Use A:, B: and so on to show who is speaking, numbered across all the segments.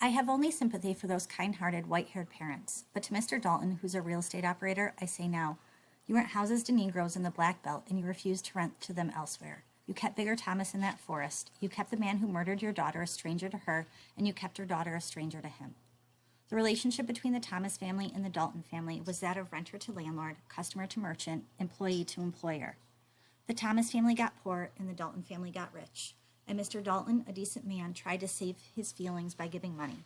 A: I have only sympathy for those kind-hearted, white-haired parents, but to Mr. Dalton, who's a real estate operator, I say now. You rent houses to Negroes in the Black Belt, and you refuse to rent to them elsewhere. You kept Bigger Thomas in that forest. You kept the man who murdered your daughter a stranger to her, and you kept her daughter a stranger to him. The relationship between the Thomas family and the Dalton family was that of renter to landlord, customer to merchant, employee to employer. The Thomas family got poor, and the Dalton family got rich. And Mr. Dalton, a decent man, tried to save his feelings by giving money.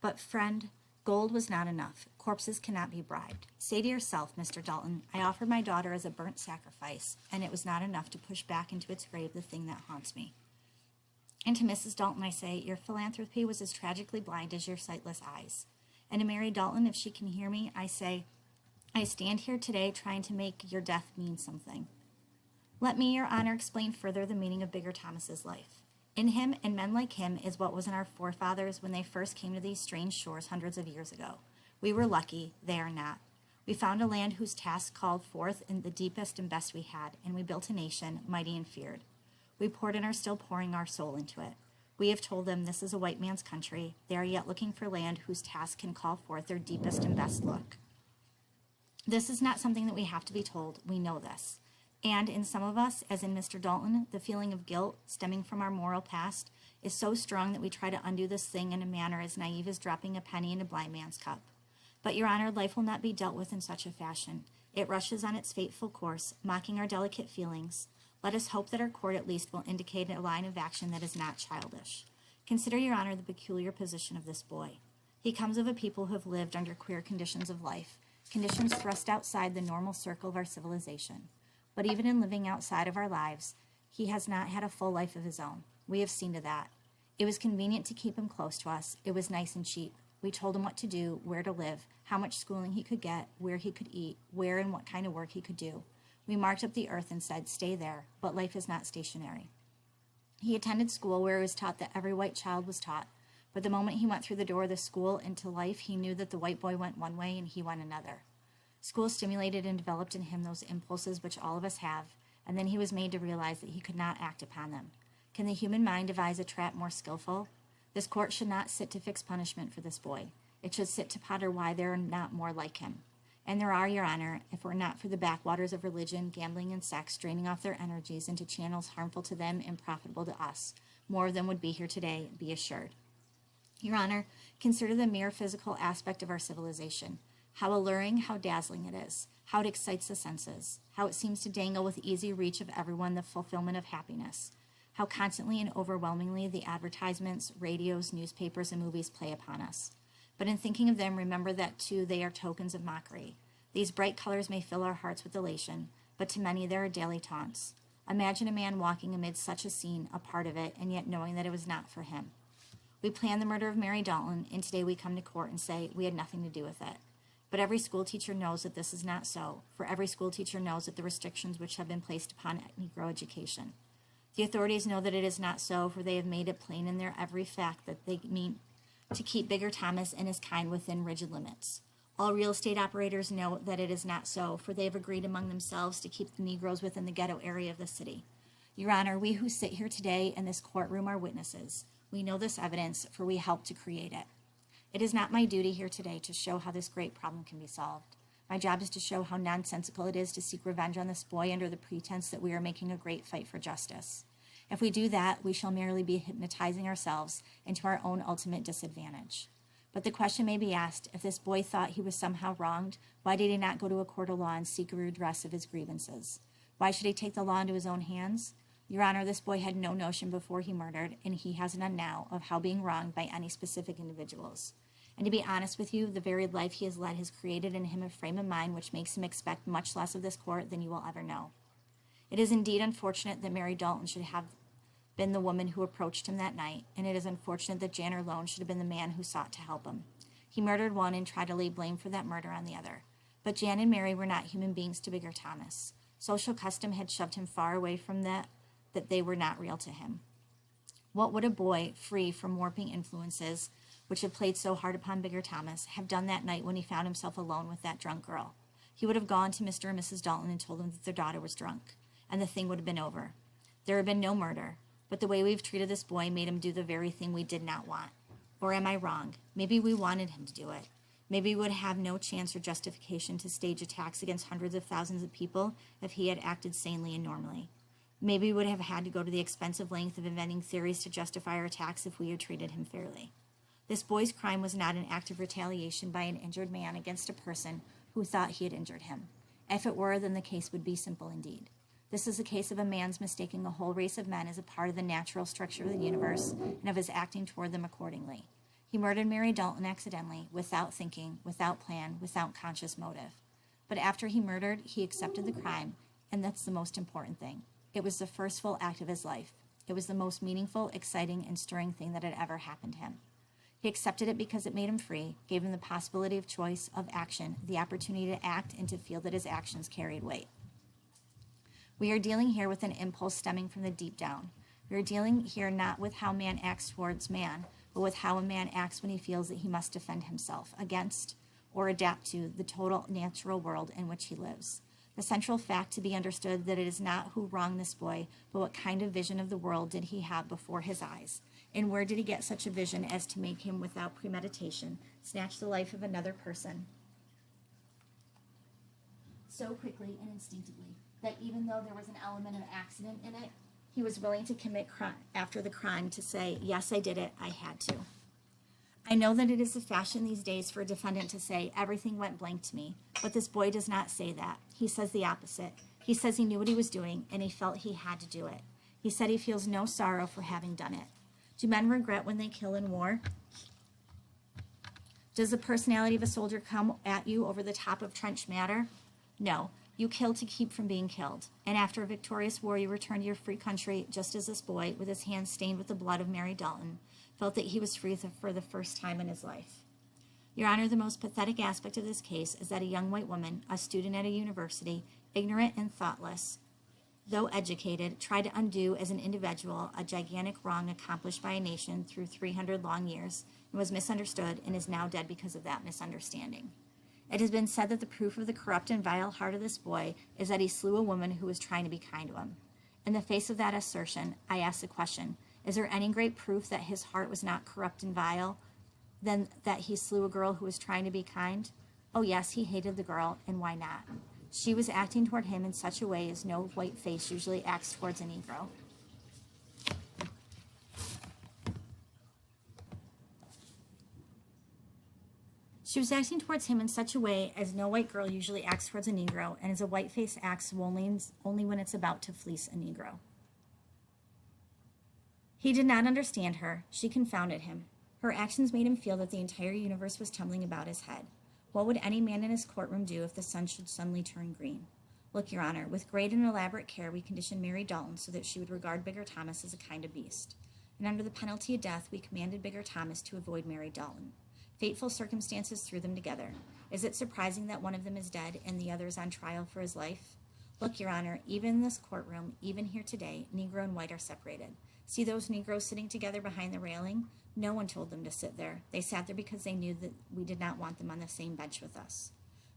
A: But, friend, gold was not enough. Corpses cannot be bribed. Say to yourself, Mr. Dalton, I offered my daughter as a burnt sacrifice, and it was not enough to push back into its grave the thing that haunts me. And to Mrs. Dalton I say, your philanthropy was as tragically blind as your sightless eyes. And to Mary Dalton, if she can hear me, I say, I stand here today trying to make your death mean something. Let me, Your Honor, explain further the meaning of Bigger Thomas's life. In him and men like him is what was in our forefathers when they first came to these strange shores hundreds of years ago. We were lucky, they are not. We found a land whose task called forth in the deepest and best we had, and we built a nation, mighty and feared. We poured and are still pouring our soul into it. We have told them this is a white man's country. They are yet looking for land whose task can call forth their deepest and best look. This is not something that we have to be told. We know this. And in some of us, as in Mr. Dalton, the feeling of guilt stemming from our moral past is so strong that we try to undo this thing in a manner as naive as dropping a penny in a blind man's cup. But, Your Honor, life will not be dealt with in such a fashion. It rushes on its fateful course, mocking our delicate feelings. Let us hope that our court at least will indicate a line of action that is not childish. Consider, Your Honor, the peculiar position of this boy. He comes of a people who have lived under queer conditions of life, conditions thrust outside the normal circle of our civilization. But even in living outside of our lives, he has not had a full life of his own. We have seen to that. It was convenient to keep him close to us. It was nice and cheap. We told him what to do, where to live, how much schooling he could get, where he could eat, where and what kind of work he could do. We marked up the earth and said, stay there, but life is not stationary. He attended school where it was taught that every white child was taught, but the moment he went through the door of the school into life, he knew that the white boy went one way and he went another. School stimulated and developed in him those impulses which all of us have, and then he was made to realize that he could not act upon them. Can the human mind devise a trap more skillful? This court should not sit to fix punishment for this boy. It should sit to ponder why there are not more like him. And there are, Your Honor, if it were not for the backwaters of religion, gambling, and sex draining off their energies into channels harmful to them and profitable to us, more of them would be here today, be assured. Your Honor, consider the mere physical aspect of our civilization. How alluring, how dazzling it is, how it excites the senses, how it seems to dangle with easy reach of everyone the fulfillment of happiness, how constantly and overwhelmingly the advertisements, radios, newspapers, and movies play upon us. But in thinking of them, remember that, too, they are tokens of mockery. These bright colors may fill our hearts with elation, but to many they are daily taunts. Imagine a man walking amid such a scene, a part of it, and yet knowing that it was not for him. We planned the murder of Mary Dalton, and today we come to court and say we had nothing to do with it. But every schoolteacher knows that this is not so, for every schoolteacher knows that the restrictions which have been placed upon Negro education. The authorities know that it is not so, for they have made it plain in their every fact that they mean to keep Bigger Thomas and his kind within rigid limits. All real estate operators know that it is not so, for they have agreed among themselves to keep the Negroes within the ghetto area of the city. Your Honor, we who sit here today in this courtroom are witnesses. We know this evidence, for we helped to create it. It is not my duty here today to show how this great problem can be solved. My job is to show how nonsensical it is to seek revenge on this boy under the pretense that we are making a great fight for justice. If we do that, we shall merely be hypnotizing ourselves into our own ultimate disadvantage. But the question may be asked, if this boy thought he was somehow wronged, why did he not go to a court of law and seek a redress of his grievances? Why should he take the law into his own hands? Your Honor, this boy had no notion before he murdered, and he has none now, of how being wronged by any specific individuals. And to be honest with you, the very life he has led has created in him a frame of mind which makes him expect much less of this court than you will ever know. It is indeed unfortunate that Mary Dalton should have been the woman who approached him that night, and it is unfortunate that Jan alone should have been the man who sought to help him. He murdered one and tried to lay blame for that murder on the other. But Jan and Mary were not human beings to Bigger Thomas. Social custom had shoved him far away from that they were not real to him. What would a boy, free from warping influences, which had played so hard upon Bigger Thomas, have done that night when he found himself alone with that drunk girl? He would have gone to Mr. and Mrs. Dalton and told them that their daughter was drunk, and the thing would have been over. There had been no murder, but the way we've treated this boy made him do the very thing we did not want. Or am I wrong? Maybe we wanted him to do it. Maybe we would have no chance or justification to stage attacks against hundreds of thousands of people if he had acted sanely and normally. Maybe we would have had to go to the expensive length of inventing theories to justify our attacks if we had treated him fairly. This boy's crime was not an act of retaliation by an injured man against a person who thought he had injured him. If it were, then the case would be simple indeed. This is a case of a man's mistaking a whole race of men as a part of the natural structure of the universe and of his acting toward them accordingly. He murdered Mary Dalton accidentally, without thinking, without plan, without conscious motive. But after he murdered, he accepted the crime, and that's the most important thing. It was the first full act of his life. It was the most meaningful, exciting, and stirring thing that had ever happened to him. He accepted it because it made him free, gave him the possibility of choice, of action, the opportunity to act and to feel that his actions carried weight. We are dealing here with an impulse stemming from the deep down. We are dealing here not with how man acts towards man, but with how a man acts when he feels that he must defend himself against or adapt to the total natural world in which he lives. The central fact to be understood that it is not who wronged this boy, but what kind of vision of the world did he have before his eyes, and where did he get such a vision as to make him, without premeditation, snatch the life of another person so quickly and instinctively that even though there was an element of accident in it, he was willing to commit after the crime to say, yes, I did it, I had to. I know that it is the fashion these days for a defendant to say, everything went blank to me, but this boy does not say that. He says the opposite. He says he knew what he was doing, and he felt he had to do it. He said he feels no sorrow for having done it. Do men regret when they kill in war? Does the personality of a soldier come at you over the top of trench matter? No. You kill to keep from being killed. And after a victorious war, you return to your free country, just as this boy, with his hands stained with the blood of Mary Dalton, felt that he was free for the first time in his life. Your Honor, the most pathetic aspect of this case is that a young white woman, a student at a university, ignorant and thoughtless, though educated, tried to undo as an individual a gigantic wrong accomplished by a nation through 300 long years, and was misunderstood and is now dead because of that misunderstanding. It has been said that the proof of the corrupt and vile heart of this boy is that he slew a woman who was trying to be kind to him. In the face of that assertion, I ask the question, is there any great proof that his heart was not corrupt and vile than that he slew a girl who was trying to be kind? Oh yes, he hated the girl, and why not? She was acting toward him in such a way as no white face usually acts towards a Negro. She was acting towards him in such a way as no white girl usually acts towards a Negro, and as a white face acts only when it's about to fleece a Negro. He did not understand her. She confounded him. Her actions made him feel that the entire universe was tumbling about his head. What would any man in his courtroom do if the sun should suddenly turn green? Look, Your Honor, with great and elaborate care, we conditioned Mary Dalton so that she would regard Bigger Thomas as a kind of beast. And under the penalty of death, we commanded Bigger Thomas to avoid Mary Dalton. Fateful circumstances threw them together. Is it surprising that one of them is dead and the other is on trial for his life? Look, Your Honor, even in this courtroom, even here today, Negro and white are separated. See those Negroes sitting together behind the railing? No one told them to sit there. They sat there because they knew that we did not want them on the same bench with us.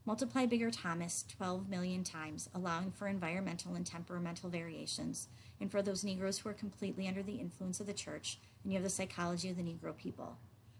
A: Multiply Bigger Thomas 12 million times, allowing for environmental and temperamental variations, and for those Negroes who are completely under the influence of the church, and you have the psychology of the Negro people.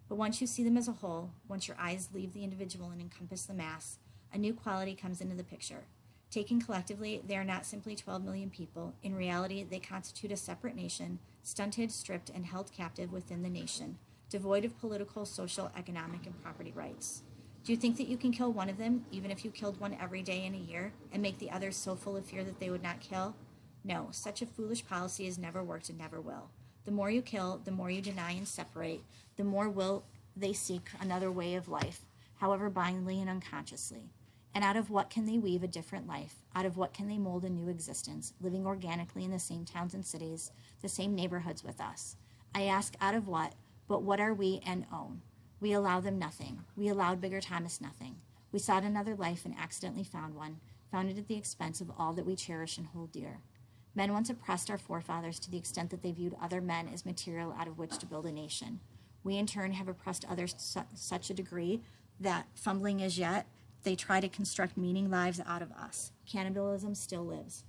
A: But once you see them as a whole, once your eyes leave the individual and encompass the mass, a new quality comes into the picture. Taken collectively, they are not simply 12 million people. In reality, they constitute a separate nation, stunted, stripped, and held captive within the nation, devoid of political, social, economic, and property rights. Do you think that you can kill one of them, even if you killed one every day in a year, and make the others so full of fear that they would not kill? No, such a foolish policy has never worked and never will. The more you kill, the more you deny and separate, the more will they seek another way of life, however blindly and unconsciously. And out of what can they weave a different life? Out of what can they mold a new existence, living organically in the same towns and cities, the same neighborhoods with us? I ask out of what, but what are we and own? We allow them nothing. We allowed Bigger Thomas nothing. We sought another life and accidentally found one, found it at the expense of all that we cherish and hold dear. Men once oppressed our forefathers to the extent that they viewed other men as material out of which to build a nation. We in turn have oppressed others to such a degree that, fumbling as yet, they try to construct meaning lives out of us. Cannibalism still lives.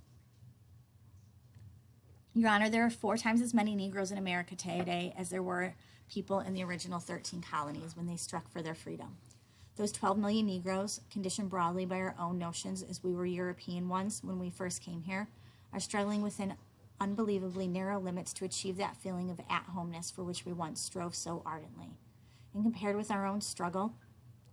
A: Your Honor, there are 4 times as many Negroes in America today as there were people in the original 13 colonies when they struck for their freedom. Those 12 million Negroes, conditioned broadly by our own notions as we were European ones when we first came here, are struggling within unbelievably narrow limits to achieve that feeling of at-homeness for which we once strove so ardently. And compared with our own struggle,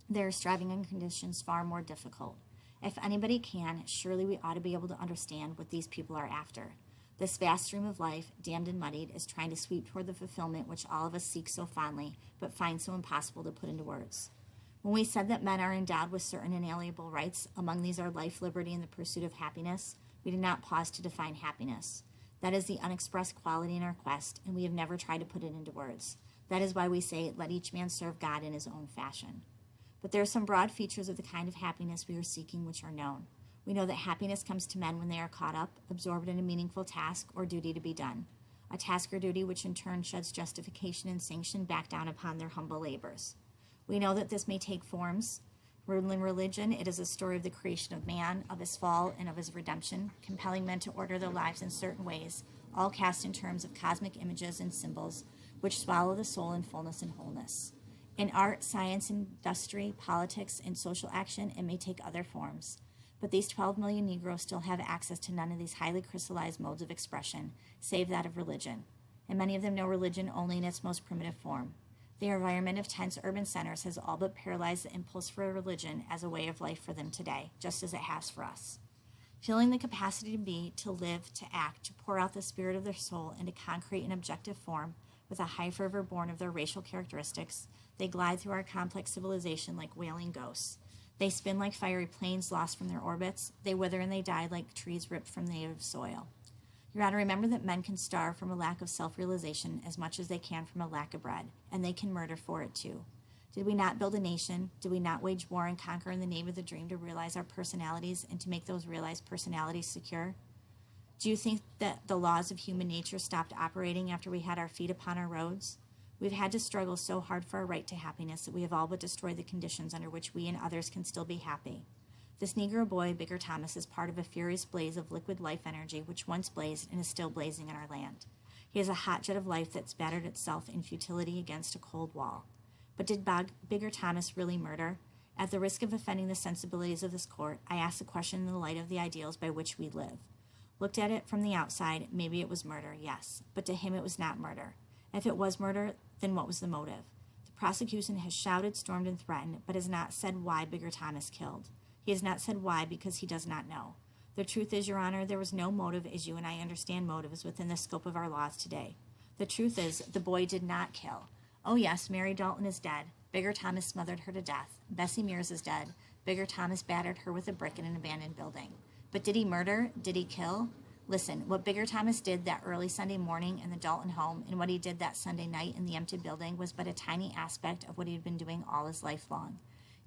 A: they are striving in conditions far more difficult. If anybody can, surely we ought to be able to understand what these people are after. This vast stream of life, dammed and muddied, is trying to sweep toward the fulfillment which all of us seek so fondly, but find so impossible to put into words. When we said that men are endowed with certain inalienable rights, among these are life, liberty, and the pursuit of happiness, we did not pause to define happiness. That is the unexpressed quality in our quest, and we have never tried to put it into words. That is why we say, let each man serve God in his own fashion. But there are some broad features of the kind of happiness we are seeking which are known. We know that happiness comes to men when they are caught up, absorbed in a meaningful task or duty to be done, a task or duty which in turn sheds justification and sanction back down upon their humble labors. We know that this may take forms. In religion, it is a story of the creation of man, of his fall, and of his redemption, compelling men to order their lives in certain ways, all cast in terms of cosmic images and symbols, which swallow the soul in fullness and wholeness. In art, science, industry, politics, and social action, it may take other forms. But these 12 million Negroes still have access to none of these highly crystallized modes of expression, save that of religion. And many of them know religion only in its most primitive form. The environment of tense urban centers has all but paralyzed the impulse for religion as a way of life for them today, just as it has for us. Feeling the capacity to be, to live, to act, to pour out the spirit of their soul into concrete and objective form, with a high fervor born of their racial characteristics, they glide through our complex civilization like wailing ghosts. They spin like fiery planes lost from their orbits. They wither and they die like trees ripped from native soil. Your Honor, remember that men can starve from a lack of self-realization as much as they can from a lack of bread, and they can murder for it too. Did we not build a nation? Did we not wage war and conquer in the name of the dream to realize our personalities and to make those realized personalities secure? Do you think that the laws of human nature stopped operating after we had our feet upon our roads? We've had to struggle so hard for our right to happiness that we have all but destroyed the conditions under which we and others can still be happy. This Negro boy, Bigger Thomas, is part of a furious blaze of liquid life energy which once blazed and is still blazing in our land. He is a hot jet of life that spattered itself in futility against a cold wall. But did Bigger Thomas really murder? At the risk of offending the sensibilities of this court, I ask the question in the light of the ideals by which we live. Looked at it from the outside, maybe it was murder, yes, but to him it was not murder. If it was murder, then what was the motive? The prosecution has shouted, stormed, and threatened, but has not said why Bigger Thomas killed. He has not said why because he does not know. The truth is, Your Honor, there was no motive as you and I understand motives within the scope of our laws today. The truth is, the boy did not kill. Oh yes, Mary Dalton is dead. Bigger Thomas smothered her to death. Bessie Mears is dead. Bigger Thomas battered her with a brick in an abandoned building. But did he murder? Did he kill? Listen, what Bigger Thomas did that early Sunday morning in the Dalton home and what he did that Sunday night in the empty building was but a tiny aspect of what he had been doing all his life long.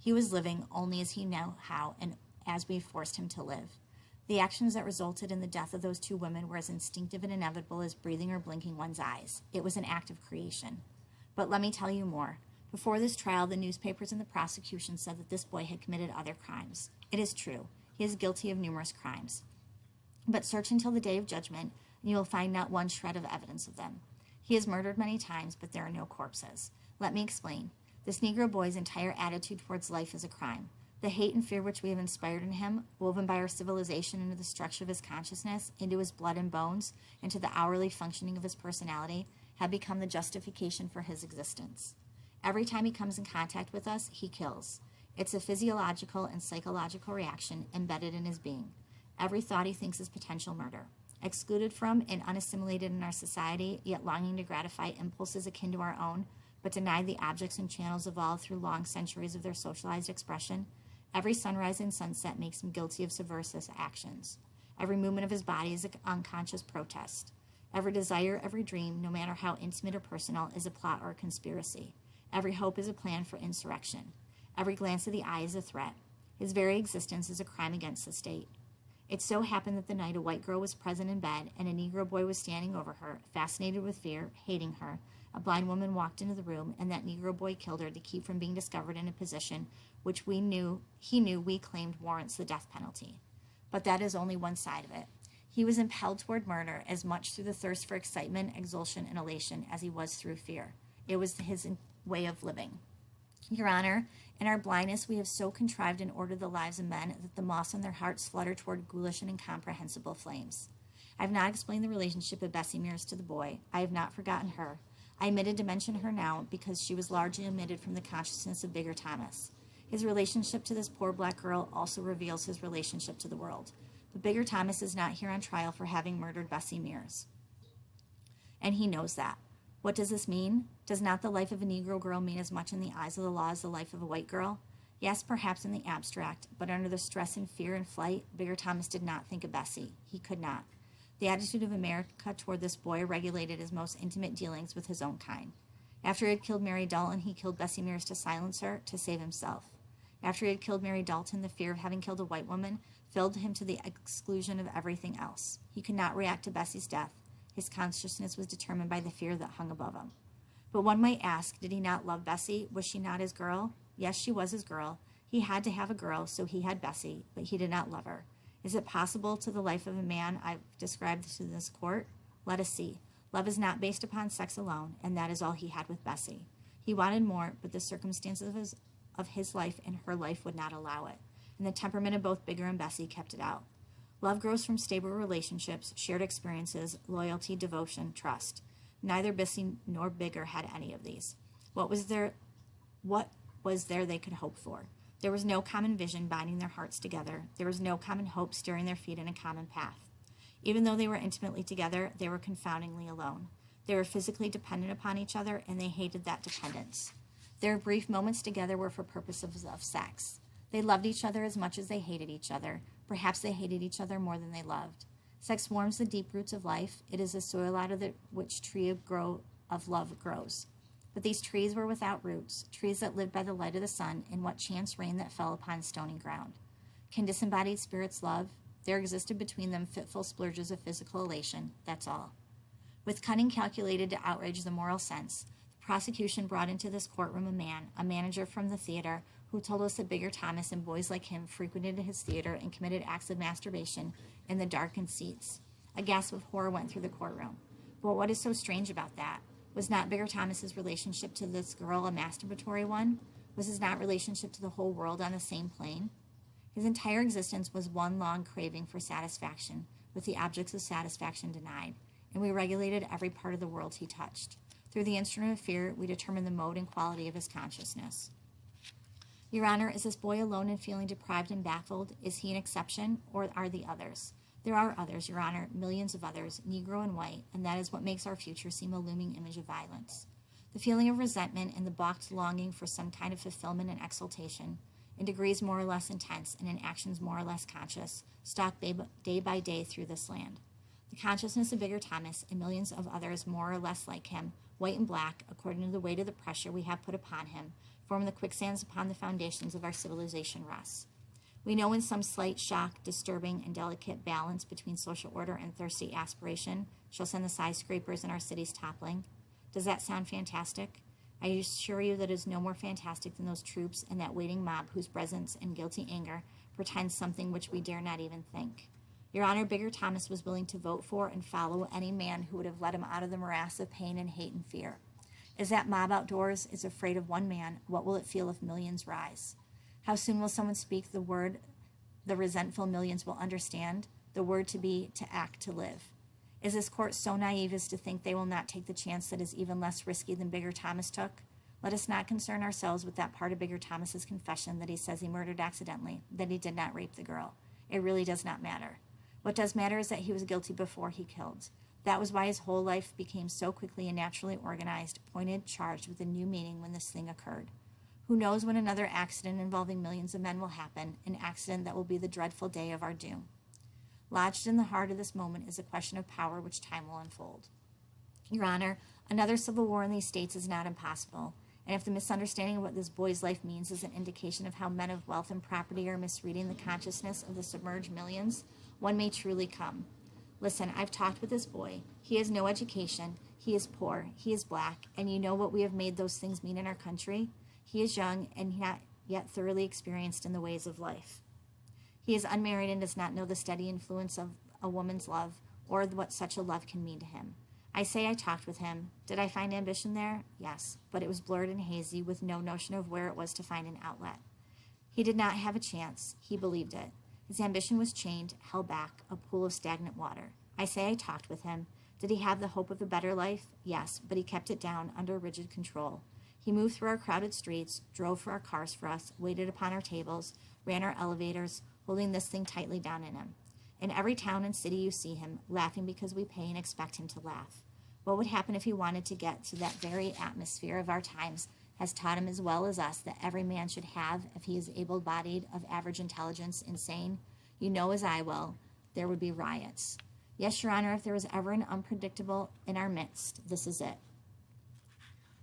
A: He was living only as he knew how and as we forced him to live. The actions that resulted in the death of those two women were as instinctive and inevitable as breathing or blinking one's eyes. It was an act of creation. But let me tell you more. Before this trial, the newspapers and the prosecution said that this boy had committed other crimes. It is true. He is guilty of numerous crimes. But search until the day of judgment, and you will find not one shred of evidence of them. He has murdered many times, but there are no corpses. Let me explain. This Negro boy's entire attitude towards life is a crime. The hate and fear which we have inspired in him, woven by our civilization into the structure of his consciousness, into his blood and bones, into the hourly functioning of his personality, have become the justification for his existence. Every time he comes in contact with us, he kills. It's a physiological and psychological reaction embedded in his being. Every thought he thinks is potential murder. Excluded from and unassimilated in our society, yet longing to gratify impulses akin to our own, but denied the objects and channels evolved through long centuries of their socialized expression, every sunrise and sunset makes him guilty of subversive actions. Every movement of his body is an unconscious protest. Every desire, every dream, no matter how intimate or personal, is a plot or a conspiracy. Every hope is a plan for insurrection. Every glance of the eye is a threat. His very existence is a crime against the state. It so happened that the night a white girl was present in bed and a Negro boy was standing over her, fascinated with fear, hating her. A blind woman walked into the room, and that Negro boy killed her to keep from being discovered in a position which he knew we claimed warrants the death penalty. But that is only one side of it. He was impelled toward murder as much through the thirst for excitement, exultation, and elation as he was through fear. It was his way of living. Your Honor, in our blindness we have so contrived and ordered the lives of men that the moths on their hearts flutter toward ghoulish and incomprehensible flames. I have not explained the relationship of Bessie Mears to the boy. I have not forgotten her. I omitted to mention her now because she was largely omitted from the consciousness of Bigger Thomas. His relationship to this poor black girl also reveals his relationship to the world. But Bigger Thomas is not here on trial for having murdered Bessie Mears. And he knows that. What does this mean? Does not the life of a Negro girl mean as much in the eyes of the law as the life of a white girl? Yes, perhaps in the abstract, but under the stress and fear and flight, Bigger Thomas did not think of Bessie. He could not. The attitude of America toward this boy regulated his most intimate dealings with his own kind. After he had killed Mary Dalton, he killed Bessie Mears to silence her, to save himself. After he had killed Mary Dalton, the fear of having killed a white woman filled him to the exclusion of everything else. He could not react to Bessie's death. His consciousness was determined by the fear that hung above him. But one might ask, did he not love Bessie? Was she not his girl? Yes, she was his girl. He had to have a girl, so he had Bessie, but he did not love her. Is it possible to the life of a man I've described to this court? Let us see. Love is not based upon sex alone, and that is all he had with Bessie. He wanted more, but the circumstances of his life and her life would not allow it, and the temperament of both Bigger and Bessie kept it out. Love grows from stable relationships, shared experiences, loyalty, devotion, trust. Neither Bessie nor Bigger had any of these. What was there they could hope for? There was no common vision binding their hearts together. There was no common hope steering their feet in a common path. Even though they were intimately together, they were confoundingly alone. They were physically dependent upon each other, and they hated that dependence. Their brief moments together were for purposes of sex. They loved each other as much as they hated each other. Perhaps they hated each other more than they loved. Sex warms the deep roots of life. It is the soil out of which tree of love grows. But these trees were without roots, trees that lived by the light of the sun in what chance rain that fell upon stony ground. Can disembodied spirits love? There existed between them fitful splurges of physical elation, that's all. With cunning calculated to outrage the moral sense, the prosecution brought into this courtroom a manager from the theater, who told us that Bigger Thomas and boys like him frequented his theater and committed acts of masturbation in the darkened seats. A gasp of horror went through the courtroom. But what is so strange about that? Was not Bigger Thomas's relationship to this girl a masturbatory one? Was his not relationship to the whole world on the same plane? His entire existence was one long craving for satisfaction, with the objects of satisfaction denied, and we regulated every part of the world he touched. Through the instrument of fear, we determined the mode and quality of his consciousness. Your Honor, is this boy alone in feeling deprived and baffled? Is he an exception, or are the others? There are others, Your Honor, millions of others, Negro and white, and that is what makes our future seem a looming image of violence. The feeling of resentment and the balked longing for some kind of fulfillment and exaltation, in degrees more or less intense and in actions more or less conscious, stalk day by day through this land. The consciousness of Bigger Thomas and millions of others more or less like him, white and black, according to the weight of the pressure we have put upon him, form the quicksands upon the foundations of our civilization rests. We know in some slight shock, disturbing, and delicate balance between social order and thirsty aspiration shall send the skyscrapers in our cities toppling. Does that sound fantastic? I assure you that it is no more fantastic than those troops and that waiting mob whose presence and guilty anger pretends something which we dare not even think. Your Honor, Bigger Thomas was willing to vote for and follow any man who would have led him out of the morass of pain and hate and fear. As that mob outdoors is afraid of one man, what will it feel if millions rise? How soon will someone speak the word the resentful millions will understand, the word to be, to act, to live? Is this court so naive as to think they will not take the chance that is even less risky than Bigger Thomas took? Let us not concern ourselves with that part of Bigger Thomas's confession that he says he murdered accidentally, that he did not rape the girl. It really does not matter. What does matter is that he was guilty before he killed. That was why his whole life became so quickly and naturally organized, pointed, charged with a new meaning when this thing occurred. Who knows when another accident involving millions of men will happen, an accident that will be the dreadful day of our doom. Lodged in the heart of this moment is a question of power which time will unfold. Your Honor, another civil war in these states is not impossible, and if the misunderstanding of what this boy's life means is an indication of how men of wealth and property are misreading the consciousness of the submerged millions, one may truly come. Listen, I've talked with this boy. He has no education. He is poor. He is black. And you know what we have made those things mean in our country? He is young and not yet thoroughly experienced in the ways of life. He is unmarried and does not know the steady influence of a woman's love or what such a love can mean to him. I say I talked with him. Did I find ambition there? Yes, but it was blurred and hazy with no notion of where it was to find an outlet. He did not have a chance. He believed it. His ambition was chained, held back, a pool of stagnant water. I say I talked with him. Did he have the hope of a better life? Yes, but he kept it down under rigid control. He moved through our crowded streets, drove our cars for us, waited upon our tables, ran our elevators, holding this thing tightly down in him. In every town and city you see him, laughing because we pay and expect him to laugh. What would happen if he wanted to get to that very atmosphere of our times has taught him as well as us that every man should have if he is able-bodied, of average intelligence, insane? You know as I will, there would be riots. Yes, Your Honor, if there was ever an unpredictable in our midst, this is it.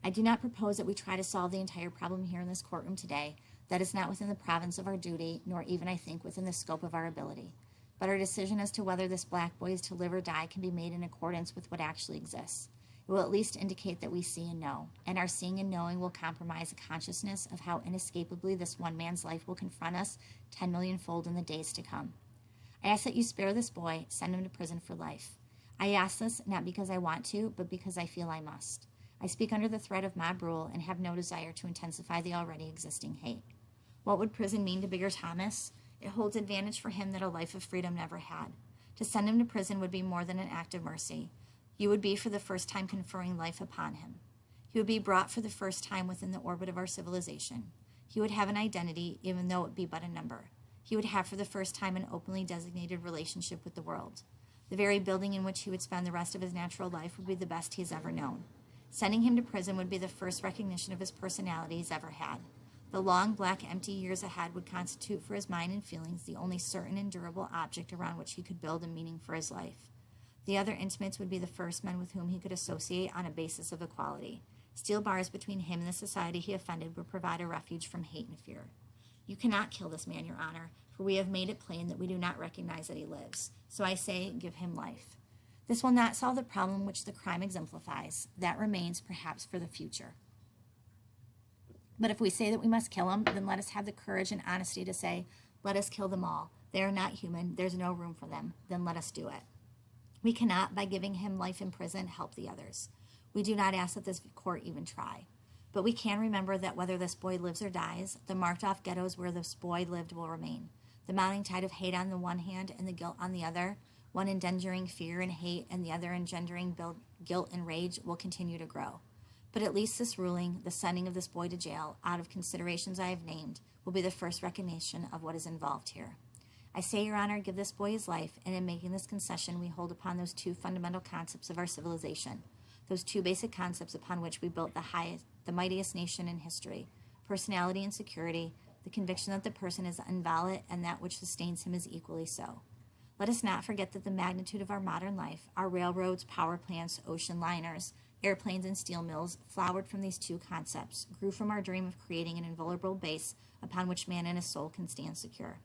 A: I do not propose that we try to solve the entire problem here in this courtroom today. That is not within the province of our duty, nor even, I think, within the scope of our ability. But our decision as to whether this black boy is to live or die can be made in accordance with what actually exists. It will at least indicate that we see and know, and our seeing and knowing will compromise a consciousness of how inescapably this one man's life will confront us 10 million-fold in the days to come. I ask that you spare this boy, send him to prison for life. I ask this not because I want to, but because I feel I must. I speak under the threat of mob rule and have no desire to intensify the already existing hate. What would prison mean to Bigger Thomas? It holds advantage for him that a life of freedom never had. To send him to prison would be more than an act of mercy. You would be for the first time conferring life upon him. He would be brought for the first time within the orbit of our civilization. He would have an identity, even though it be but a number. He would have for the first time an openly designated relationship with the world. The very building in which he would spend the rest of his natural life would be the best he has ever known. Sending him to prison would be the first recognition of his personality he's ever had. The long, black, empty years ahead would constitute for his mind and feelings the only certain and durable object around which he could build a meaning for his life. The other intimates would be the first men with whom he could associate on a basis of equality. Steel bars between him and the society he offended would provide a refuge from hate and fear. You cannot kill this man, Your Honor, for we have made it plain that we do not recognize that he lives. So I say, give him life. This will not solve the problem which the crime exemplifies. That remains, perhaps, for the future. But if we say that we must kill him, then let us have the courage and honesty to say, let us kill them all. They are not human. There's no room for them. Then let us do it. We cannot, by giving him life in prison, help the others. We do not ask that this court even try. But we can remember that whether this boy lives or dies, the marked-off ghettos where this boy lived will remain. The mounting tide of hate on the one hand and the guilt on the other, one engendering fear and hate and the other engendering guilt and rage, will continue to grow. But at least this ruling, the sending of this boy to jail, out of considerations I have named, will be the first recognition of what is involved here. I say, Your Honor, give this boy his life, and in making this concession we hold upon those two fundamental concepts of our civilization, those two basic concepts upon which we built the mightiest nation in history, personality and security, the conviction that the person is inviolate and that which sustains him is equally so. Let us not forget that the magnitude of our modern life, our railroads, power plants, ocean liners, airplanes, and steel mills, flowered from these two concepts, grew from our dream of creating an invulnerable base upon which man and his soul can stand secure.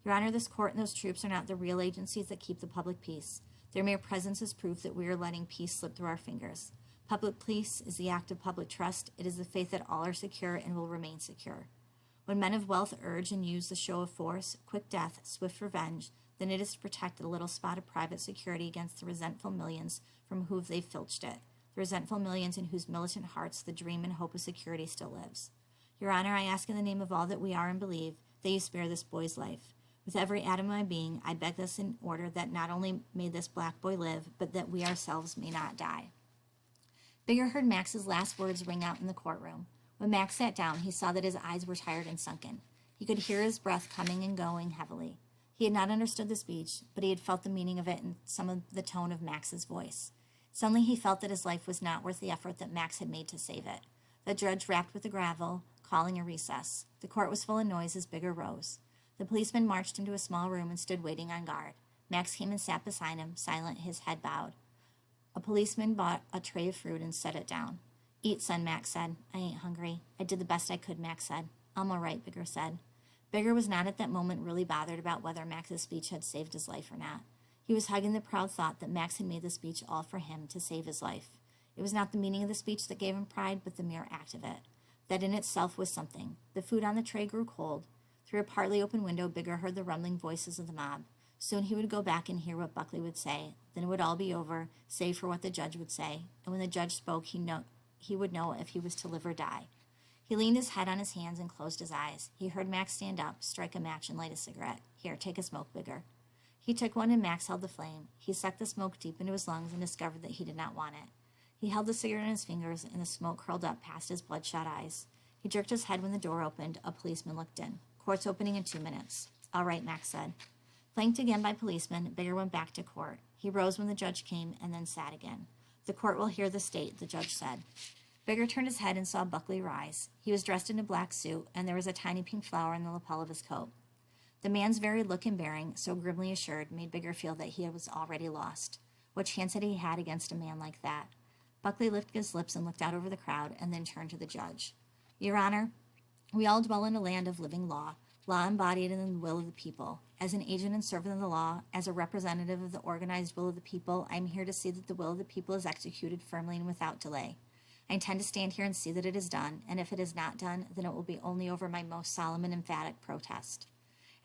A: Your Honor, this court and those troops are not the real agencies that keep the public peace. Their mere presence is proof that we are letting peace slip through our fingers. Public peace is the act of public trust. It is the faith that all are secure and will remain secure. When men of wealth urge and use the show of force, quick death, swift revenge, then it is to protect a little spot of private security against the resentful millions from whom they've filched it, the resentful millions in whose militant hearts the dream and hope of security still lives. Your Honor, I ask in the name of all that we are and believe that you spare this boy's life. With every atom of my being, I beg this in order that not only may this black boy live, but that we ourselves may not die. Bigger heard Max's last words ring out in the courtroom. When Max sat down, he saw that his eyes were tired and sunken. He could hear his breath coming and going heavily. He had not understood the speech, but he had felt the meaning of it in some of the tone of Max's voice. Suddenly he felt that his life was not worth the effort that Max had made to save it. The judge rapped with the gavel, calling a recess. The court was full of noise as Bigger rose. The policeman marched into a small room and stood waiting on guard. Max came and sat beside him, silent, his head bowed. A policeman bought a tray of fruit and set it down. Eat, son, Max said. I ain't hungry. I did the best I could, Max said. I'm all right, Bigger said. Bigger was not at that moment really bothered about whether Max's speech had saved his life or not. He was hugging the proud thought that Max had made the speech all for him to save his life. It was not the meaning of the speech that gave him pride, but the mere act of it. That in itself was something. The food on the tray grew cold. Through a partly open window, Bigger heard the rumbling voices of the mob. Soon he would go back and hear what Buckley would say. then it would all be over, save for what the judge would say. And when the judge spoke, he would know if he was to live or die. He leaned his head on his hands and closed his eyes. He heard Max stand up, strike a match, and light a cigarette. Here, take a smoke, Bigger. He took one, and Max held the flame. He sucked the smoke deep into his lungs and discovered that he did not want it. He held the cigarette in his fingers, and the smoke curled up past his bloodshot eyes. He jerked his head when the door opened. A policeman looked in. Court's opening in 2 minutes. All right, Max said. Flanked again by policemen, Bigger went back to court. He rose when the judge came and then sat again. The court will hear the state, the judge said. Bigger turned his head and saw Buckley rise. He was dressed in a black suit, and there was a tiny pink flower in the lapel of his coat. The man's very look and bearing, so grimly assured, made Bigger feel that he was already lost. What chance had he had against a man like that? Buckley lifted his lips and looked out over the crowd, and then turned to the judge. Your Honor, we all dwell in a land of living law embodied in the will of the people. As an agent and servant of the law, as a representative of the organized will of the people, I am here to see that the will of the people is executed firmly and without delay. I intend to stand here and see that it is done, and if it is not done, then it will be only over my most solemn and emphatic protest.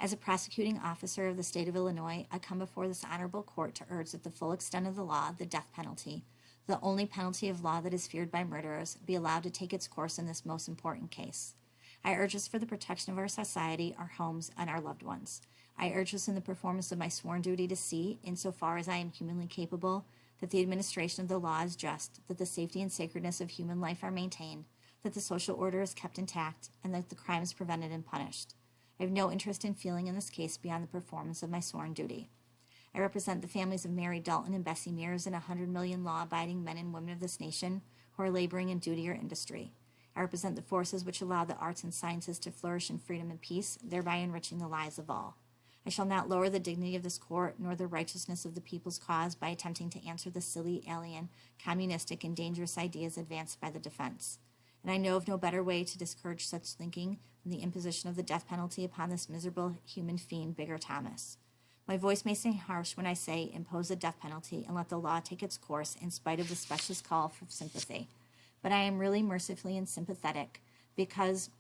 A: As a prosecuting officer of the state of Illinois, I come before this honorable court to urge that the full extent of the law, the death penalty, the only penalty of law that is feared by murderers, be allowed to take its course in this most important case. I urge this for the protection of our society, our homes, and our loved ones. I urge this in the performance of my sworn duty to see, insofar as I am humanly capable, that the administration of the law is just, that the safety and sacredness of human life are maintained, that the social order is kept intact, and that the crime is prevented and punished. I have no interest in feeling in this case beyond the performance of my sworn duty. I represent the families of Mary Dalton and Bessie Mears and 100 million law-abiding men and women of this nation who are laboring in duty or industry. I represent the forces which allow the arts and sciences to flourish in freedom and peace, thereby enriching the lives of all. I shall not lower the dignity of this court nor the righteousness of the people's cause by attempting to answer the silly, alien, communistic, and dangerous ideas advanced by the defense. And I know of no better way to discourage such thinking than the imposition of the death penalty upon this miserable human fiend, Bigger Thomas. My voice may seem harsh when I say impose the death penalty and let the law take its course in spite of the specialist call for sympathy. But I am really mercifully and sympathetic because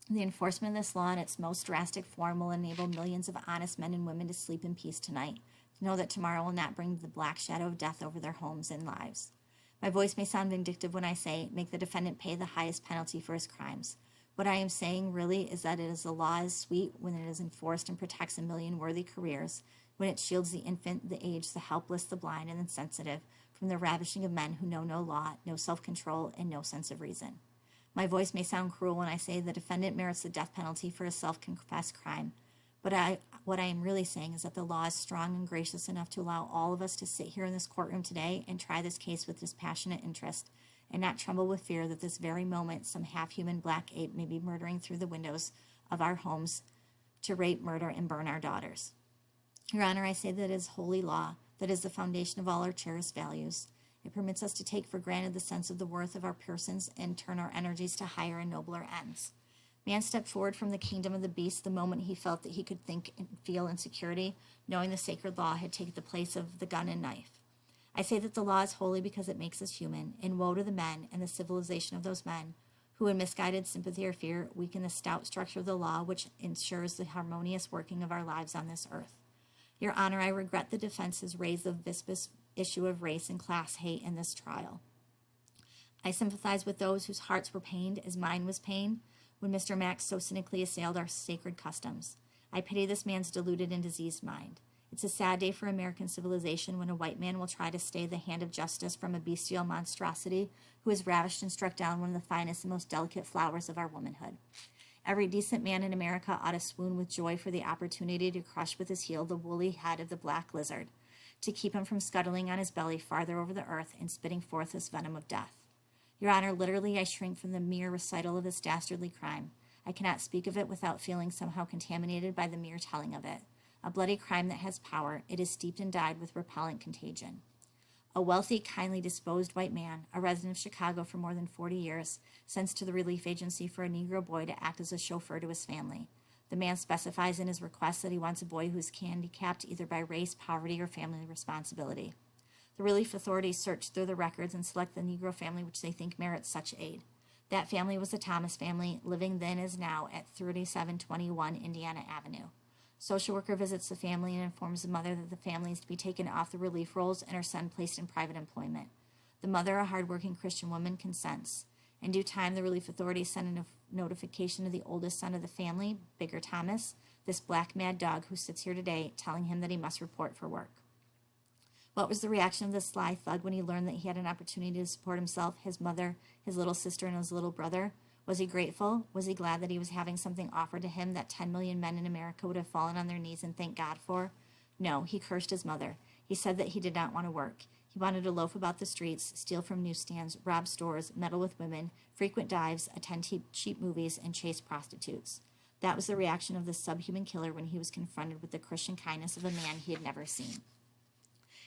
A: the enforcement of this law in its most drastic form will enable millions of honest men and women to sleep in peace tonight, to know that tomorrow will not bring the black shadow of death over their homes and lives. My voice may sound vindictive when I say, make the defendant pay the highest penalty for his crimes. What I am saying really is that the law is sweet when it is enforced and protects a million worthy careers, when it shields the infant, the aged, the helpless, the blind, and insensitive from the ravishing of men who know no law, no self-control, and no sense of reason. My voice may sound cruel when I say the defendant merits the death penalty for his self-confessed crime, but what I am really saying is that the law is strong and gracious enough to allow all of us to sit here in this courtroom today and try this case with dispassionate interest, and not tremble with fear that this very moment some half-human black ape may be murdering through the windows of our homes to rape, murder, and burn our daughters. Your Honor, I say that it is holy law, that is the foundation of all our cherished values. It permits us to take for granted the sense of the worth of our persons and turn our energies to higher and nobler ends. Man stepped forward from the kingdom of the beast the moment he felt that he could think and feel in security, knowing the sacred law had taken the place of the gun and knife. I say that the law is holy because it makes us human, and woe to the men and the civilization of those men who, in misguided sympathy or fear, weaken the stout structure of the law which ensures the harmonious working of our lives on this earth. Your Honor, I regret the defense has raised the viscous issue of race and class hate in this trial. I sympathize with those whose hearts were pained as mine was pained when Mr. Max so cynically assailed our sacred customs. I pity this man's deluded and diseased mind. It's a sad day for American civilization when a white man will try to stay the hand of justice from a bestial monstrosity who has ravished and struck down one of the finest and most delicate flowers of our womanhood. Every decent man in America ought to swoon with joy for the opportunity to crush with his heel the woolly head of the black lizard, to keep him from scuttling on his belly farther over the earth and spitting forth this venom of death. Your Honor, literally I shrink from the mere recital of this dastardly crime. I cannot speak of it without feeling somehow contaminated by the mere telling of it. A bloody crime that has power, it is steeped and dyed with repellent contagion. A wealthy, kindly disposed white man, a resident of Chicago for more than 40 years, sends to the relief agency for a Negro boy to act as a chauffeur to his family. The man specifies in his request that he wants a boy who is handicapped either by race, poverty, or family responsibility. The relief authorities search through the records and select the Negro family which they think merits such aid. That family was the Thomas family, living then as now at 3721 Indiana Avenue. Social worker visits the family and informs the mother that the family is to be taken off the relief rolls and her son placed in private employment. The mother, a hardworking Christian woman, consents. In due time, the relief authorities send a notification to the oldest son of the family, Bigger Thomas, this black mad dog who sits here today, telling him that he must report for work. What was the reaction of the sly thug when he learned that he had an opportunity to support himself, his mother, his little sister, and his little brother? Was he grateful? Was he glad that he was having something offered to him that 10 million men in America would have fallen on their knees and thanked God for? No, he cursed his mother. He said that he did not want to work. He wanted to loaf about the streets, steal from newsstands, rob stores, meddle with women, frequent dives, attend cheap movies, and chase prostitutes. That was the reaction of this subhuman killer when he was confronted with the Christian kindness of a man he had never seen.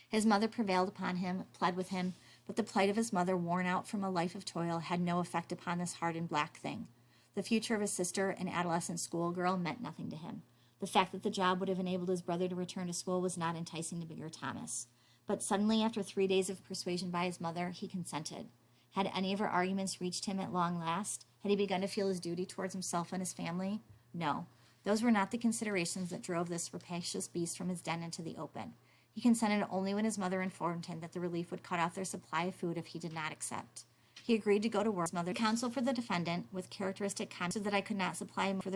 A: His mother prevailed upon him, pled with him, but the plight of his mother, worn out from a life of toil, had no effect upon this hardened black thing. The future of his sister, an adolescent schoolgirl, meant nothing to him. The fact that the job would have enabled his brother to return to school was not enticing to Bigger Thomas. But suddenly, after 3 days of persuasion by his mother, he consented. Had any of her arguments reached him at long last? Had he begun to feel his duty towards himself and his family? No. Those were not the considerations that drove this rapacious beast from his den into the open. He consented only when his mother informed him that the relief would cut off their supply of food if he did not accept. He agreed to go to work. His mother, counsel for the defendant, with characteristic comments that I could not supply him for the